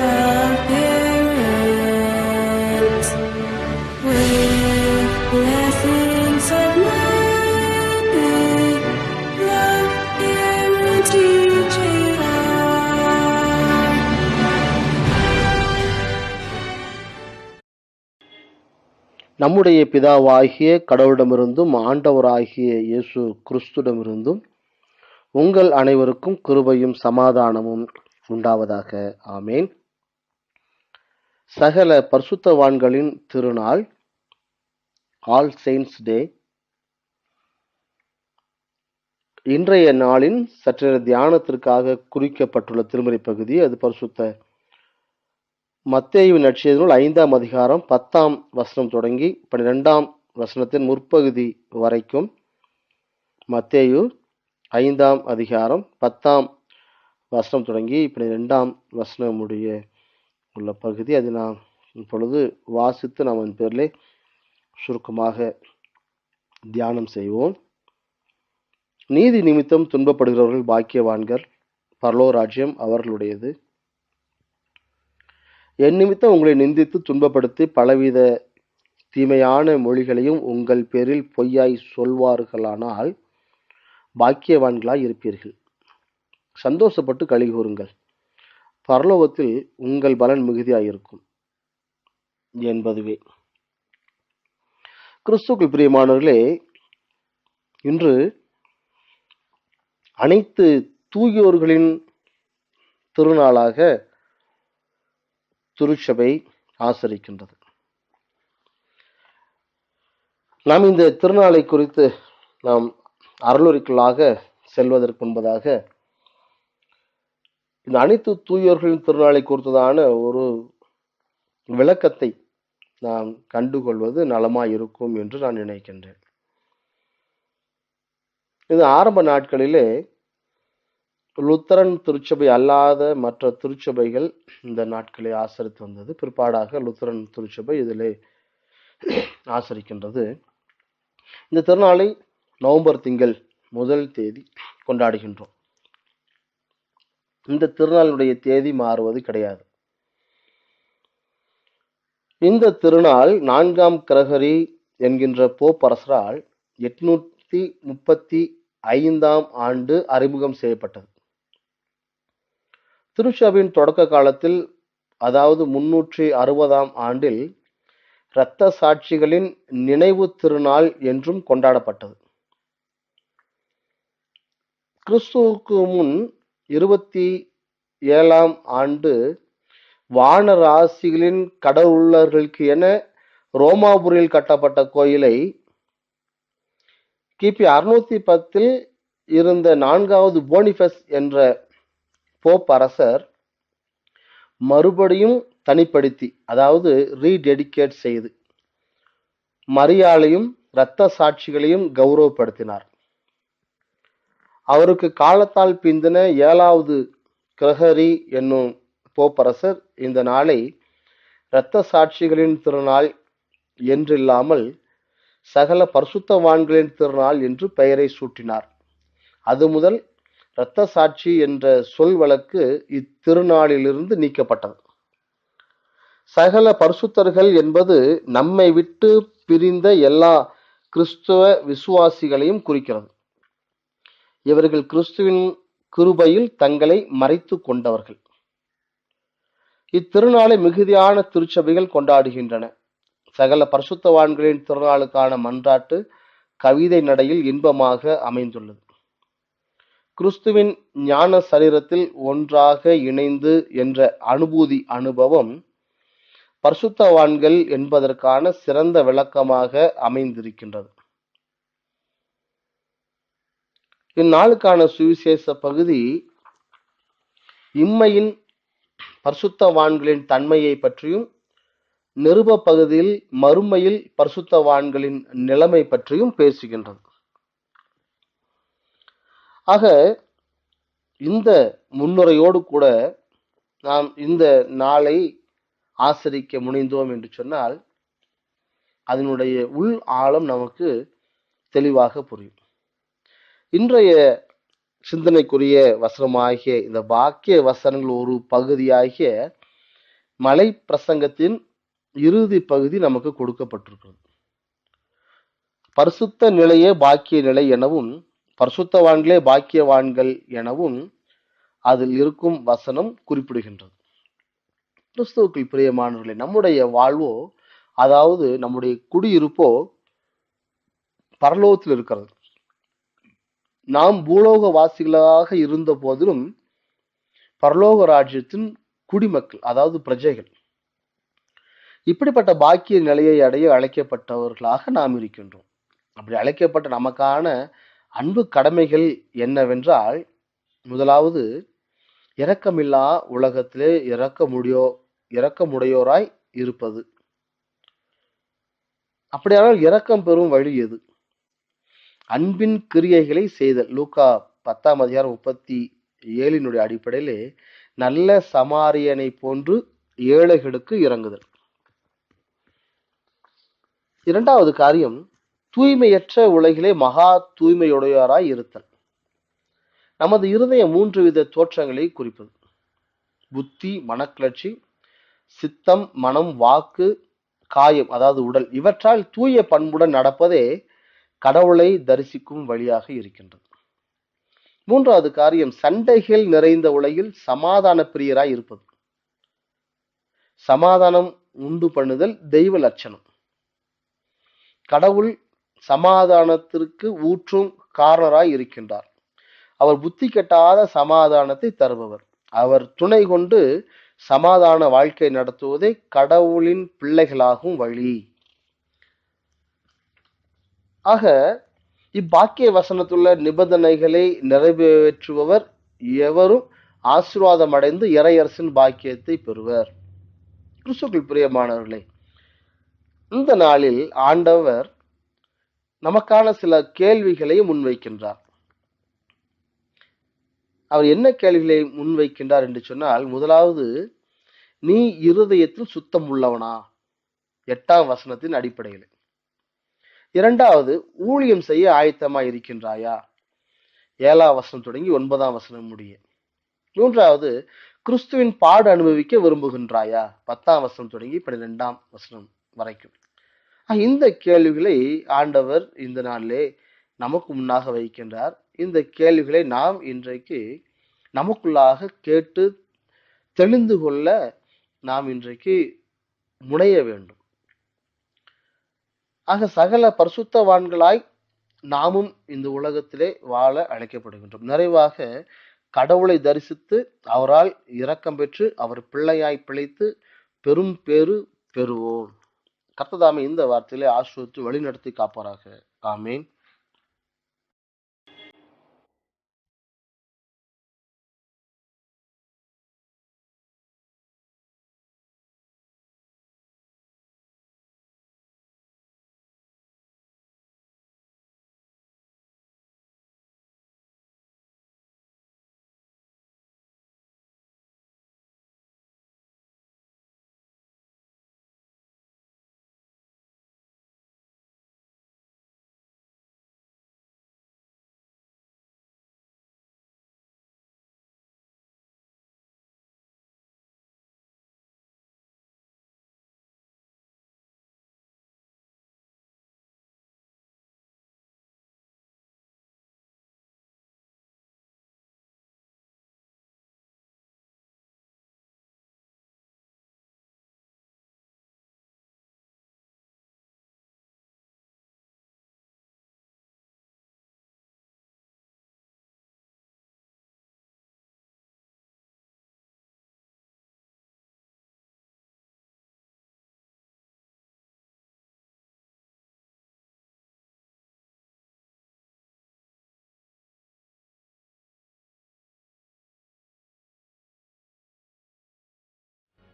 love parents with blessings of many. Love parents teaching us. நம்முடைய பிதாவாகிய கடவுளிடமிருந்தும் ஆண்டவராகிய இயேசு கிறிஸ்துவிடமிருந்தும் உங்கள் அனைவருக்கும் கிருபையும் சமாதானமும் உண்டாவதாக. ஆமேன். சகல பரிசுத்தவான்களின் திருநாள், ஆல் செயின்ட்ஸ் டே. இன்றைய நாளின் சற்ற தியானத்திற்காக குறிக்கப்பட்டுள்ள திருமறை பகுதி, அது பரிசுத்த மத்தேயுவின் நற்செய்தி 5ஆம் அதிகாரம் 10ஆம் வசனம் தொடங்கி 12ஆம் வசனத்தின் முற்பகுதி வரைக்கும். மத்தேயு 5ஆம் அதிகாரம் 10ஆம் வசனம் தொடங்கி 12ஆம் வசனம் முடிய உள்ள பகுதி. அது நாம் இப்பொழுது வாசித்து நாம் அதன் பேரிலே சுருக்கமாக தியானம் செய்வோம். நீதி நிமித்தம் துன்பப்படுகிறவர்கள் பாக்கியவான்கள், பரலோக ராஜ்யம் அவர்களுடையது. என் நிமித்தம் உங்களை நிந்தித்து துன்பப்படுத்தி பலவித தீமையான மொழிகளையும் உங்கள் பேரில் பொய்யாய் சொல்வார்களானால் பாக்கியவான்களாய் இருப்பீர்கள். சந்தோஷப்பட்டு களி கூறுங்கள், பரலோகத்தில் உங்கள் பலன் மிகுதியாயிருக்கும் என்பதுவே. கிறிஸ்துவுக்குள் பிரியமானவர்களே, இன்று அனைத்து தூயோர்களின் திருநாளாக திருச்சபை ஆசரிக்கின்றது. நாம் இந்த திருநாளை குறித்து நாம் அருளுரைக்குள்ளாக செல்வதற்கு முன்பதாக இந்த அனைத்து தூயோர்களின் திருநாளை குறித்ததான ஒரு விளக்கத்தை நாம் கண்டுகொள்வது நலமாயிருக்கும் என்று நான் நினைக்கின்றேன். இது ஆரம்ப நாட்களிலே லுத்தரன் திருச்சபை அல்லாத மற்ற திருச்சபைகள் இந்த நாட்களை ஆசரித்து வந்தது. பிற்பாடாக லுத்தரன் திருச்சபை இதிலே ஆசரிக்கின்றது. இந்த திருநாளை நவம்பர் திங்கள் 1 தேதி கொண்டாடுகின்றோம். இந்த திருநாளுடைய தேதி மாறுவது கிடையாது. இந்த திருநாள் 4ஆம் கிரகரி என்கின்ற போப்பரசரால் 835ஆம் ஆண்டு அறிமுகம் செய்யப்பட்டது. திருச்சபையின் தொடக்க காலத்தில், அதாவது 360ஆம் ஆண்டில் இரத்த சாட்சிகளின் நினைவு திருநாள் என்றும் கொண்டாடப்பட்டது. கிறிஸ்துவுக்கு முன் 27ஆம் ஆண்டு வானராசிகளின் கடவுளர்களுக்கு என ரோமாபுரியில் கட்டப்பட்ட கோயிலை கிபி 610 இருந்த 4வது போனிஃபஸ் என்ற போப் அரசர் மறுபடியும் தனிப்படுத்தி, அதாவது ரீடெடிகேட் செய்து மரியாளையும் இரத்த சாட்சிகளையும் கௌரவப்படுத்தினார். அவருக்கு காலத்தால் பிந்தின 7வது கிரகரி என்னும் போப்பரசர் இந்த நாளை இரத்த சாட்சிகளின் திருநாள் என்றில்லாமல் சகல பரிசுத்தவான்களின் திருநாள் என்று பெயரை சூட்டினார். அது முதல் இரத்த சாட்சி என்ற சொல் வழக்கு இத்திருநாளிலிருந்து நீக்கப்பட்டது. சகல பரிசுத்தர்கள் என்பது நம்மை விட்டு பிரிந்த எல்லா கிறிஸ்துவ விசுவாசிகளையும் குறிக்கிறது. இவர்கள் கிறிஸ்துவின் கிருபையில் தங்களை மறைத்து கொண்டவர்கள். இத்திருநாளை மிகுதியான திருச்சபைகள் கொண்டாடுகின்றன. சகல பரிசுத்தவான்களின் திருநாளுக்கான மன்றாட்டு கவிதை நடையில் இன்பமாக அமைந்துள்ளது. கிறிஸ்துவின் ஞான சரீரத்தில் ஒன்றாக இணைந்து என்ற அனுபவம் பரிசுத்தவான்கள் என்பதற்கான சிறந்த விளக்கமாக அமைந்திருக்கின்றது. இந்நாளுக்கான சுவிசேஷ பகுதி இம்மையின் பரிசுத்தவான்களின் தன்மையை பற்றியும், நிருப பகுதியில் மறுமையில் பரிசுத்தவான்களின் நிலைமை பற்றியும் பேசுகின்றது. ஆக இந்த முன்னுரையோடு கூட நாம் இந்த நாளை ஆசரிக்க முனைந்தோம் என்று சொன்னால் அதனுடைய உள் ஆழம் நமக்கு தெளிவாக புரியும். இன்றைய சிந்தனைக்குரிய வசனமாகிய இந்த பாக்கிய வசனங்கள் ஒரு பகுதியாகிய மலை பிரசங்கத்தின் இறுதி பகுதி நமக்கு கொடுக்கப்பட்டிருக்கிறது. பரிசுத்த நிலையே பாக்கிய நிலை எனவும் பரிசுத்தவான்களே பாக்கியவான்கள் எனவும் அதில் இருக்கும் வசனம் குறிப்பிடுகின்றது. கிறிஸ்துவுக்குள் பிரியமானவர்களே, நம்முடைய வாழ்வோ, அதாவது நம்முடைய குடியிருப்போ பரலோகத்தில் இருக்கிறது. நாம் பூலோக வாசிகளாக இருந்த போதிலும் பரலோக ராஜ்யத்தின் குடிமக்கள், அதாவது பிரஜைகள். இப்படிப்பட்ட பாக்கிய நிலையை அடைய அழைக்கப்பட்டவர்களாக நாம் இருக்கின்றோம். அப்படி அழைக்கப்பட்ட நமக்கான அன்பு கடமைகள் என்னவென்றால், முதலாவது, இரக்கமில்லா உலகத்திலே இரக்கமுடையோராய் இருப்பது. அப்படியானால் இரக்கம் பெறும் வழி எது? அன்பின் கிரியைகளை செய்தல். லூக்கா 10:37 அடிப்படையிலே நல்ல சமாரியனை போன்று ஏழைகளுக்கு இறங்குதல். இரண்டாவது காரியம், தூய்மையற்ற உலகிலே மகா தூய்மையுடையோராய் இருத்தல். நமது இருதயம் 3 வித தோற்றங்களை குறிப்பது: புத்தி, மனக்கிளர்ச்சி, சித்தம், மனம், வாக்கு, காயம், அதாவது உடல். இவற்றால் தூய பண்புடன் நடப்பதே கடவுளை தரிசிக்கும் வழியாக இருக்கின்றது. மூன்றாவது காரியம், சண்டைகள் நிறைந்த உலகில் சமாதான பிரியராய் இருப்பது. சமாதானம் உண்டு பண்ணுதல் தெய்வ லட்சணம். கடவுள் சமாதானத்திற்கு ஊற்றும் காரணராய் இருக்கின்றார். அவர் புத்தி கெட்டாத சமாதானத்தை தருபவர். அவர் துணை கொண்டு சமாதான வாழ்க்கை நடத்துவதே கடவுளின் பிள்ளைகளாகும் வழி. ஆக இப்பாக்கிய வசனத்துள்ள நிபந்தனைகளை நிறைவேற்றுபவர் எவரும் ஆசீர்வாதம் அடைந்து இறையரசின் பாக்கியத்தை பெறுவர். கிறிஸ்துவுக்குள் பிரியமானவர்களே, இந்த நாளில் ஆண்டவர் நமக்கான சில கேள்விகளை முன்வைக்கின்றார். அவர் என்ன கேள்விகளை முன்வைக்கின்றார் என்று சொன்னால், முதலாவது, நீ இருதயத்தில் சுத்தம் உள்ளவனா? 8ஆம் வசனத்தின் அடிப்படையில். இரண்டாவது, ஊழியம் செய்ய ஆயத்தமா இருக்கின்றாயா? 7ஆம் வசனம் தொடங்கி 9ஆம் வசனம் முடிய. மூன்றாவது, கிறிஸ்துவின் பாடு அனுபவிக்க விரும்புகின்றாயா? 10ஆம் வசனம் தொடங்கி 12ஆம் வசனம் வரைக்கும். இந்த கேள்விகளை ஆண்டவர் இந்த நாளிலே நமக்கு முன்னாக வைக்கின்றார். இந்த கேள்விகளை நாம் இன்றைக்கு நமக்குள்ளாக கேட்டு தெளிந்து கொள்ள நாம் இன்றைக்கு முனைய வேண்டும். ஆக சகல பரிசுத்தவான்களாய் நாமும் இந்த உலகத்திலே வாழ அழைக்கப்படுகின்றோம். நிறைவாக கடவுளை தரிசித்து அவரால் இரக்கம் பெற்று அவர் பிள்ளையாய் பிழைத்து பெரும் பேறு பெறுவோம். கர்த்தர் தாமே இந்த வார்த்தையிலே ஆசீர்வதித்து வழிநடத்தி காப்பாராக. ஆமேன்.